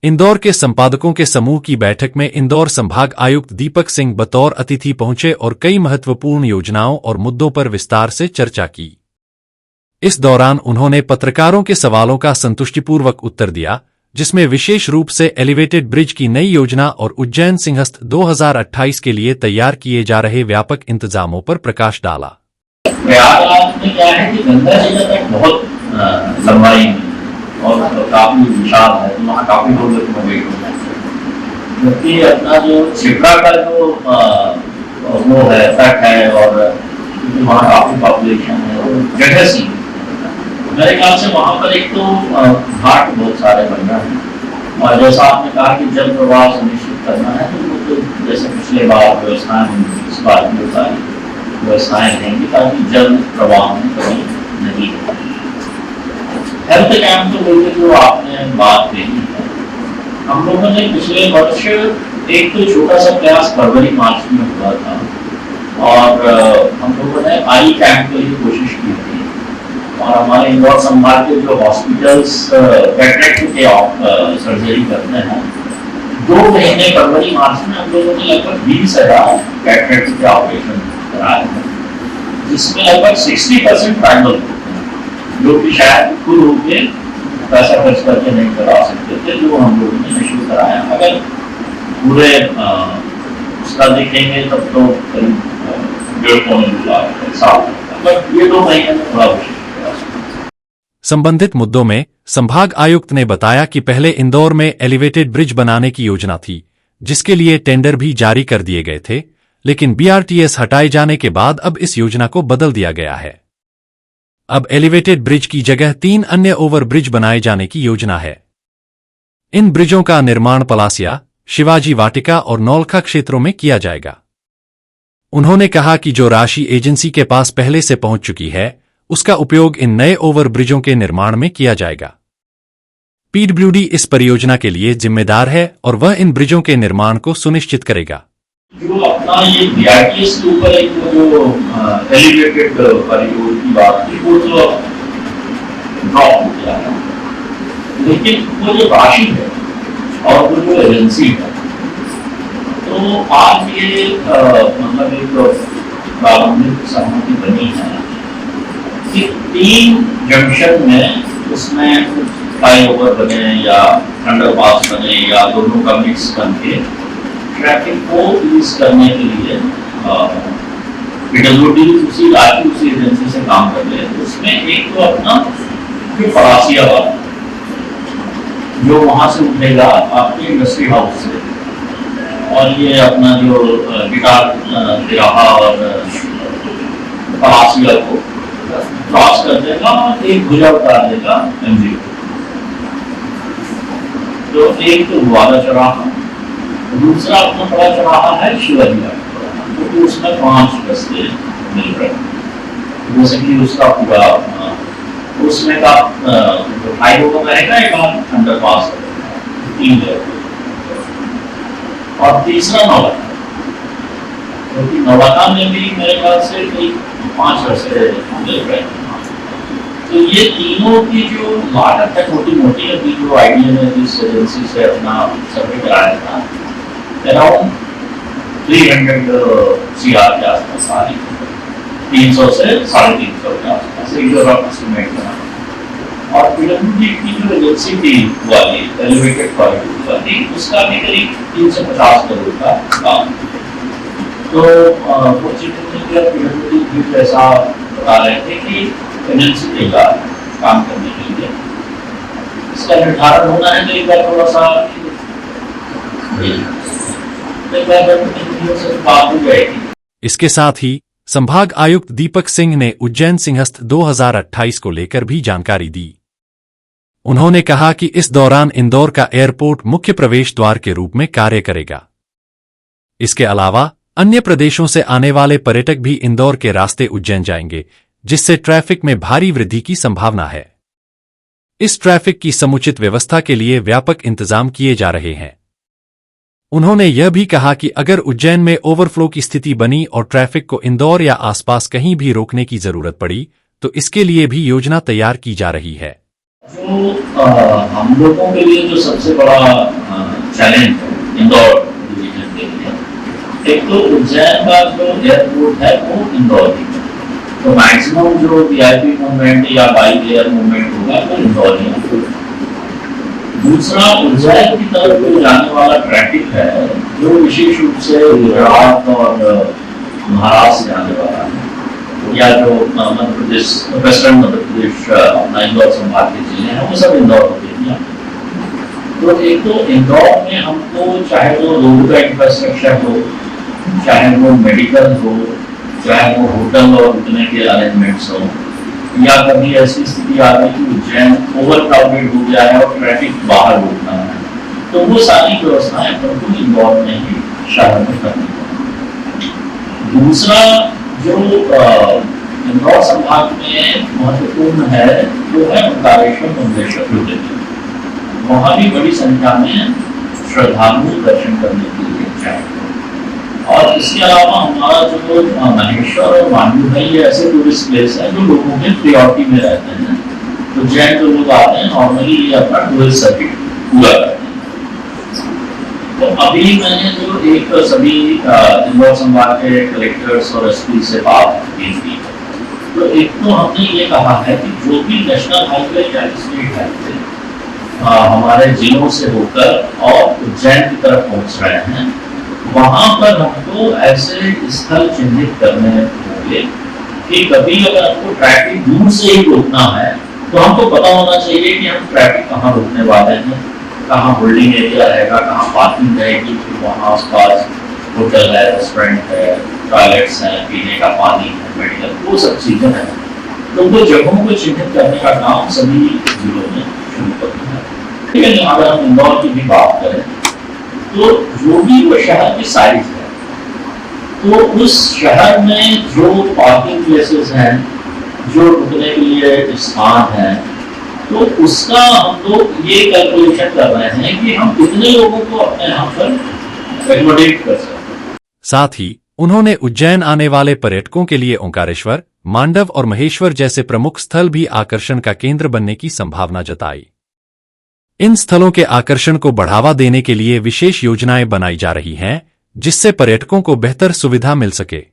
इंदौर के संपादकों के समूह की बैठक में इंदौर संभाग आयुक्त दीपक सिंह बतौर अतिथि पहुंचे और कई महत्वपूर्ण योजनाओं और मुद्दों पर विस्तार से चर्चा की। इस दौरान उन्होंने पत्रकारों के सवालों का संतुष्टिपूर्वक उत्तर दिया, जिसमें विशेष रूप से एलिवेटेड ब्रिज की नई योजना और उज्जैन सिंहस्थ 2028 के लिए तैयार किए जा रहे व्यापक इंतजामों पर प्रकाश डाला। प्रयागराज में क्या है कि गंगा जगह तक बहुत लंबाई और काफी विशाल है, तो वहाँ काफी लोग वेट होते हैं, क्योंकि अपना जो छिपरा का जो वो है तट है और वहाँ काफी पॉपुलेशन है और जगह सी मेरे ख्याल से वहाँ पर एक तो घाट बहुत सारे बन रहे हैं और जैसा आपने कहा कि जल प्रवाह सुनिश्चित करना है तो जैसे पिछले बार व्यवस्थाएं होंगी, इस बार भी सारी व्यवस्थाएं रहेंगी ताकि जल प्रवाह में कमी नहीं हो। हेल्थ कैंप को लेकर जो आपने बात कही है, हम लोगों ने पिछले वर्ष एक तो छोटा सा प्रयास फरवरी मार्च में हुआ था और हम लोगों ने आई कैंप के लिए कोशिश की थी और हमारे इंदौर संभाग के जो हॉस्पिटल्स कैटरेक्ट के सर्जरी करते हैं 2 महीने फरवरी मार्च में हम लोगों ने लगभग 20,000 कैटरेक्ट के ऑपरेशन कराए हैं, जिसमें लगभग 60% ट्राइबल जो कि शायद खुद होके पैसा खर्च करके नहीं करा सकते थे, जो हम लोगों ने निःशुल्क कराया। अगर पूरे उसका देखेंगे तब तो करीब 1.5 लाख साल, ये 2 महीने में थोड़ा मुश्किल। संबंधित मुद्दों में संभाग आयुक्त ने बताया कि पहले इंदौर में एलिवेटेड ब्रिज बनाने की योजना थी, जिसके लिए टेंडर भी जारी कर दिए गए थे, लेकिन बीआरटीएस हटाए जाने के बाद अब इस योजना को बदल दिया गया है। अब एलिवेटेड ब्रिज की जगह 3 अन्य ओवर ब्रिज बनाए जाने की योजना है। इन ब्रिजों का निर्माण पलासिया, शिवाजी वाटिका और नौलखा क्षेत्रों में किया जाएगा। उन्होंने कहा कि जो राशि एजेंसी के पास पहले से पहुंच चुकी है, उसका उपयोग इन नए ओवर ब्रिजों के निर्माण में किया जाएगा। पीडब्ल्यूडी इस परियोजना के लिए जिम्मेदार है और वह इन ब्रिजों के निर्माण को सुनिश्चित करेगा। जो अपना ये बीआरटीएस के ऊपर एक जो एलिवेटेड परियोजना की बात थी वो तो ड्रॉप हो गया है, लेकिन वो जो राशि है और वो जो एजेंसी है, तो आज ये मतलब एक प्रारंभिक सहमति बनी है कि 3 जंक्शन में उसमें फ्लाईओवर बने या अंडरपास बने या दोनों का मिक्स करके ट्रैफिक को ईज करने के लिए पीडब्ल्यूडी उसी राज्य उसी एजेंसी से काम कर रहे हैं। उसमें एक तो अपना जो पलासिया वाला जो वहां से उठेगा आपके इंडस्ट्री हाउस से और ये अपना जो गिटार तिराहा और पलासिया को क्रॉस कर देगा और एक भुजा उतार देगा एमजी। तो एक तो वाला चौराहा, दूसरा अपना बड़ा चौराहा है शिवाजी वाटिका, क्योंकि उसमें 5 रस्ते मिल रहे हैं, जैसे कि उसका पूरा उसमें का जो फ्लाईओवर रहेगा एक अंडरपास 3 और तीसरा नौलखा, क्योंकि नौलखा में भी मेरे ख्याल से 5 रस्ते मिल रहे हैं। तो ये तीनों की जो लागत है छोटी मोटी अभी जो आईडिया ने जिस एजेंसी से अपना सर्वे कराया था अराउंड 300 CR के आसपास आ रही है, 300 से 350 के आसपास एक जो रफ एस्टिमेट बना। और पीडब्ल्यूडी की जो एजेंसी थी वाली एलिवेटेड कॉरिडोर वाली, उसका भी करीब 350 करोड़ का काम। तो पीडब्ल्यूडी भी ऐसा बता रहे थे कि एजेंसी तैयार काम करने के लिए, इसका निर्धारण होना है तो एक बार थोड़ा सा इसके साथ ही संभाग आयुक्त दीपक सिंह ने उज्जैन सिंहस्थ 2028 को लेकर भी जानकारी दी। उन्होंने कहा कि इस दौरान इंदौर का एयरपोर्ट मुख्य प्रवेश द्वार के रूप में कार्य करेगा। इसके अलावा अन्य प्रदेशों से आने वाले पर्यटक भी इंदौर के रास्ते उज्जैन जाएंगे, जिससे ट्रैफिक में भारी वृद्धि की संभावना है। इस ट्रैफिक की समुचित व्यवस्था के लिए व्यापक इंतजाम किए जा रहे हैं। उन्होंने यह भी कहा कि अगर उज्जैन में ओवरफ्लो की स्थिति बनी और ट्रैफिक को इंदौर या आसपास कहीं भी रोकने की जरूरत पड़ी, तो इसके लिए भी योजना तैयार की जा रही है। जो हम लोगों के लिए जो सबसे बड़ा चैलेंज है इंदौर डिवीजन के लिए, एक तो उज्जैन का जो एयरपोर्ट है वो इंदौर ही है, तो मैक्सिमम जो वीआईपी मूवमेंट या बाई एयर मूवमेंट होगा वो इंदौर ही होगा। दूसरा, उज्जैन की तरफ जो जाने वाला ट्रैफिक है जो विशेष रूप से गुजरात और महाराष्ट्र से जाने वाला है, या जो मध्य प्रदेश वेस्टर्न मध्य प्रदेश अपना इंदौर संभाग के जिले हैं वो सब इंदौर होते हैं। तो एक तो इंदौर में हमको चाहे वो रोड का इंफ्रास्ट्रक्चर हो, चाहे वो मेडिकल हो, चाहे वो होटल और रुकने के अरेंजमेंट्स हो, या कभी ऐसी स्थिति आ गई कि उज्जैन ओवर क्राउडेड हो गया है और ट्रैफिक बाहर रोकना है, तो वो सारी व्यवस्थाएं हमको इंदौर में ही शहर में करनी पड़ेगी। दूसरा, जो इंदौर संभाग में महत्वपूर्ण है वो है ओंकारेश्वर मुंडेश्वर ज्योतिर्लिंग। वहाँ भी बड़ी संख्या में श्रद्धालु दर्शन करने के लिए जाएंगे। और इसके अलावा हमारा जो महेश्वर और मांडू है, ये ऐसे टूरिस्ट प्लेस है जो लोगों के प्रियोरिटी में रहते हैं। तो जैन जो लोग आते हैं नॉर्मली ये अपना टूरिस्ट सर्किट पूरा करते हैं। तो अभी मैंने जो एक सभी इंदौर संभाग के कलेक्टर्स और एसपी से बात की थी, तो एक तो हमने ये कहा है कि जो भी नेशनल हाईवे या स्टेट हाईवे हमारे जिलों से होकर और उज्जैन की तरफ पहुंच रहे हैं, वहां पर हमको ऐसे स्थल चिन्हित करने होंगे कि कभी अगर हमको ट्रैफिक दूर से ही रोकना है तो हमको पता होना चाहिए कि हम ट्रैफिक कहाँ रोकने वाले हैं, कहाँ होल्डिंग एरिया रहेगा, कहाँ पार्किंग रहेगी, फिर वहाँ आस पास होटल है, रेस्टोरेंट है, टॉयलेट्स हैं, पीने का पानी है, मेडिकल, वो सब चीजें हैं। तो वो जगहों को चिन्हित करने का काम सभी जिलों में शुरू करना है। ठीक है, अगर हम इंदौर की भी बात करें तो जो भी वो शहर की साइज है, तो उस शहर में जो पार्किंग प्लेसेस हैं, जो रुकने के लिए स्थान है, तो उसका हम लोग ये कैलकुलेशन कर रहे हैं कि हम कितने लोगों को अपने यहाँ पर एकोमोडेट कर सकते हैं। साथ ही उन्होंने उज्जैन आने वाले पर्यटकों के लिए ओंकारेश्वर, मांडव और महेश्वर जैसे प्रमुख स्थल भी आकर्षण का केंद्र बनने की संभावना जताई। इन स्थलों के आकर्षण को बढ़ावा देने के लिए विशेष योजनाएं बनाई जा रही हैं, जिससे पर्यटकों को बेहतर सुविधा मिल सके।